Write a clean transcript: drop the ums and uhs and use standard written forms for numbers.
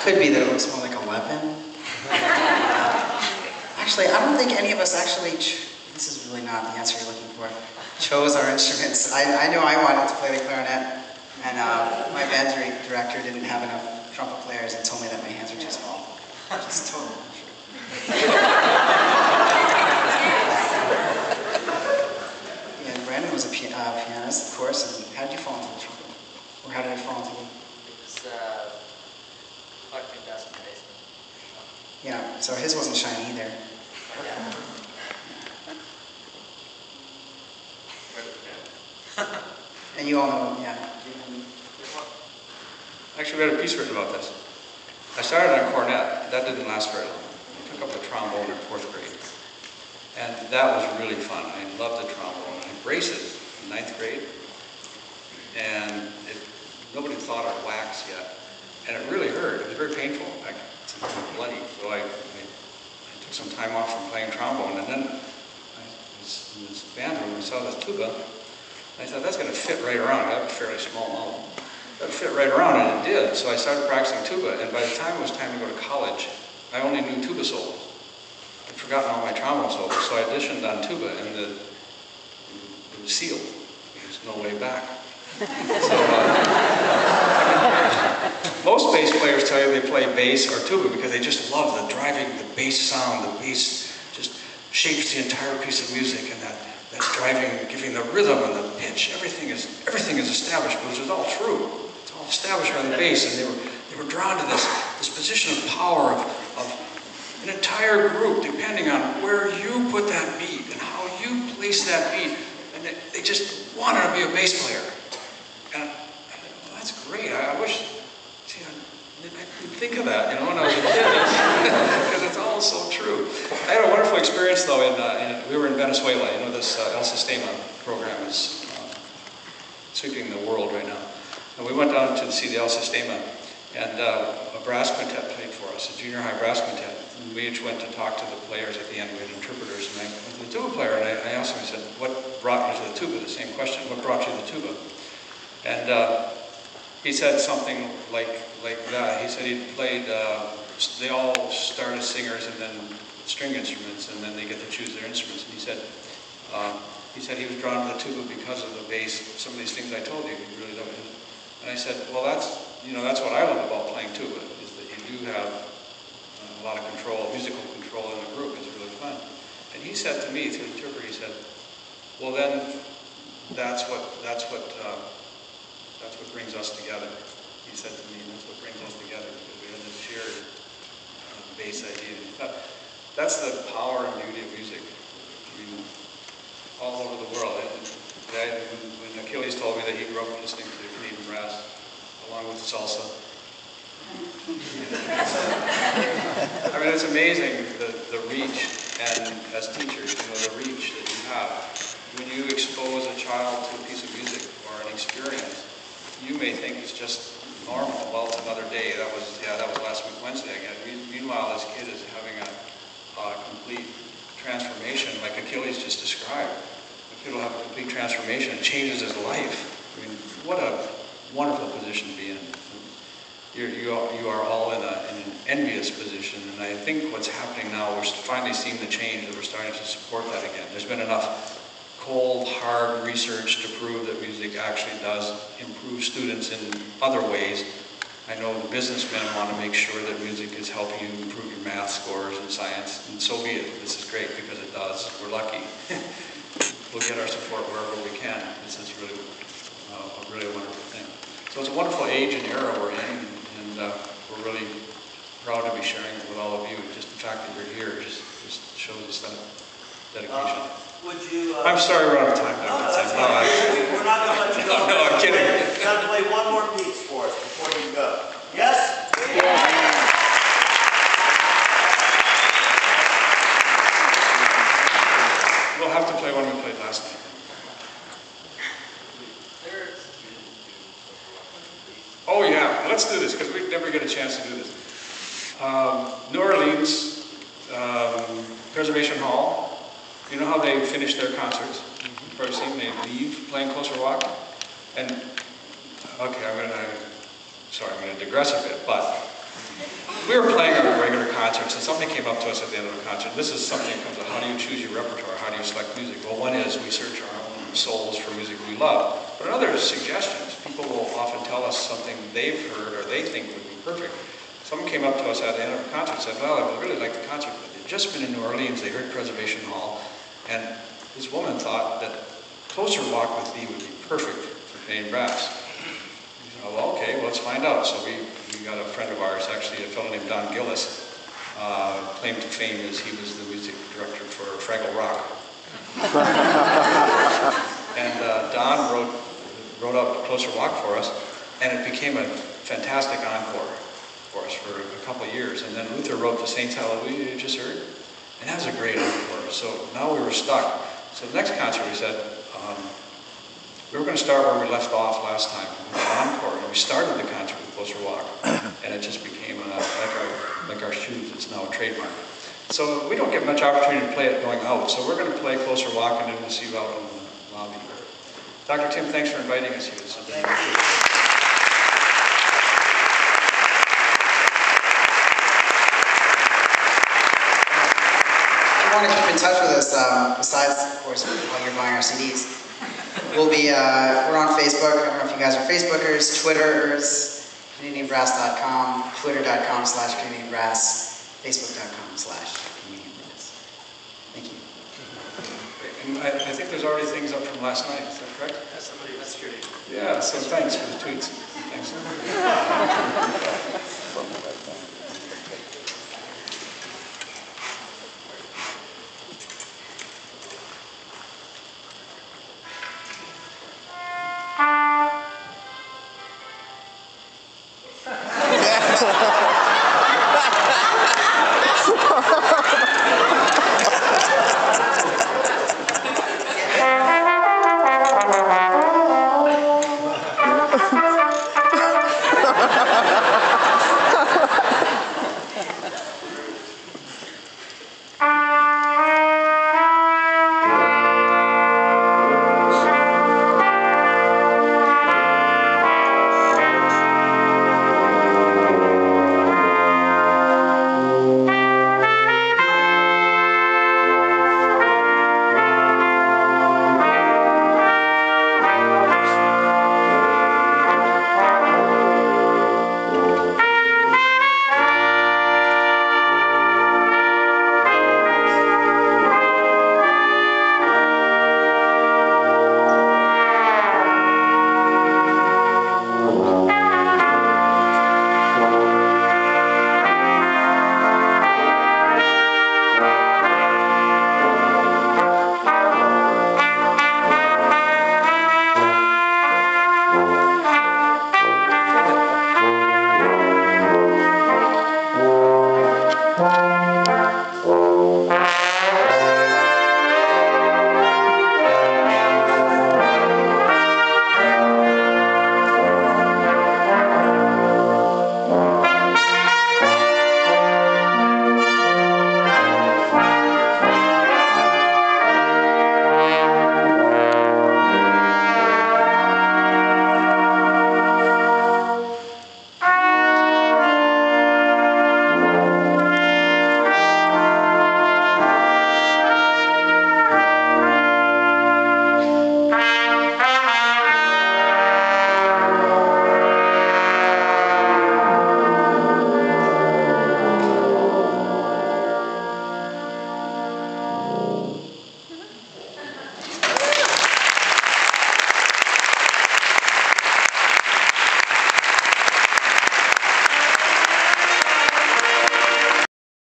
could be that it looks more like a weapon. Actually, I don't think any of us actually, this is really not the answer you're looking for, chose our instruments. I knew I wanted to play the clarinet, and my band director didn't have enough trumpet players and told me that my hands were too small. Just totally not true. Yeah, Brandon was a pianist, of course, and how did you fall into the trumpet? Or how did it fall into you? It was collecting dust in the basement. Yeah, so his wasn't shiny either. Yeah. And you all know, yeah. Actually, we had a piece written about this. I started on cornet. That didn't last very long. I took up the trombone in 4th grade. And that was really fun. I loved the trombone. I embraced it in 9th grade. And nobody thought of wax yet. And it really hurt. It was very painful. It was bloody. So I took some time off from playing trombone. And then I was in this band room and saw this tuba. And I thought, that's going to fit right around. I have a fairly small mouth. That would fit right around, and it did. So I started practicing tuba. And by the time it was time to go to college, I only knew tuba solos. I'd forgotten all my trombone solos. So I auditioned on tuba, and it was sealed. There's no way back. So, most bass players tell you they play bass or tuba because they just love the driving, the bass sound. The bass just shapes the entire piece of music, and that's driving, giving the rhythm and the pitch. Everything is established, which is all true. It's all established around the bass, and they were drawn to this position of power of an entire group, depending on where you put that beat and how you place that beat, and they just wanted to be a bass player. And I thought, well, that's great. I wish, see, I didn't think of that, when I was a kid, because it's all so true. I had a wonderful experience, though, we were in Venezuela. This El Sistema program is sweeping the world right now. And we went down to see the El Sistema, and a brass quintet played for us, a junior high brass quintet. And we each went to talk to the players at the end. We had interpreters, and I went to the tuba player, and I asked him, I said, what brought you to the tuba? The same question, what brought you to the tuba? And he said something like that. He said he played, they all start as singers and then string instruments, and then they get to choose their instruments. And he said he was drawn to the tuba because of the bass, some of these things I told you, he really loved it. And I said, well, that's what I love about playing tuba, is that you do have a lot of control, musical control in the group. It's really fun. And he said to me, through the interpreter, he said, well, then that's what brings us together. He said to me, that's what brings us together, because we had this shared bass idea. That's the power and beauty of music. All over the world. When Achilles told me that he grew up listening to Canadian brass, along with salsa. It's amazing the reach, and as teachers, the reach that you have. When you expose a child to a piece of music or an experience, you may think it's just normal. Well, it's another day. That was last week Wednesday again. Meanwhile, this kid is having a complete transformation, like Achilles just described. The kid will have a complete transformation. It changes his life. What a wonderful position to be in. You are all in an envious position, and I think what's happening now, we're finally seeing the change, that we're starting to support that again. There's been enough cold, hard research to prove that music actually does improve students in other ways. I know the businessmen want to make sure that music is helping you improve your math scores and science, and so be it. This is great because it does. We're lucky. We'll get our support wherever we can. This is really a really wonderful thing. So it's a wonderful age and era we're in, and we're really proud to be sharing it with all of you. Just the fact that you're here just shows us that dedication. I'm sorry we're out of time. No, that's fine. We're not going to let you go. No, I'm kidding. You've got to play one more piece for us before you go. Yes? Yeah. We'll have to play one we played last night. Oh yeah, let's do this because we never get a chance to do this. New Orleans, Preservation Hall. You know how they finish their concerts? You've probably seen they leave playing Closer Walk. And okay, I'm going to digress a bit, but We were playing our regular concerts, and somebody came up to us at the end of the concert. This is something that comes up, how do you choose your repertoire? How do you select music? Well, one is we search our own souls for music we love. But another is suggestions. People will often tell us something they've heard or they think would be perfect. Someone came up to us at the end of the concert and said, well, I really liked the concert, but they'd just been in New Orleans, they heard Preservation Hall, and this woman thought that Closer Walk with Thee would be perfect for Canadian brass. We said, well, okay, well, let's find out. So we got a friend of ours, actually a fellow named Don Gillis, claim to fame is he was the music director for Fraggle Rock. And Don wrote up Closer Walk for us, and it became a fantastic encore for us for a couple of years. And then Luther wrote the Saints Hallelujah you just heard, and that was a great encore. So now we were stuck. So the next concert we said, we were going to start where we left off last time, with an encore, and we started the concert with Closer Walk, and it just became like our shoes, it's now a trademark. So we don't get much opportunity to play it going out, so we're going to play Closer Walk, and then we'll see you out in the lobby. Dr. Tim, thanks for inviting us here. Thank you. If you want to keep in touch with us, besides, of course, while you're buying our CDs, we're on Facebook. I don't know if you guys are Facebookers, Twitterers, CanadianBrass.com, Twitter.com/CanadianBrass, Facebook.com/CanadianBrass. Thank you. And I think there's already things up from last night, is that correct? That's somebody, that's security. Yeah, so thanks for the tweets. Thanks. Ha ha ha!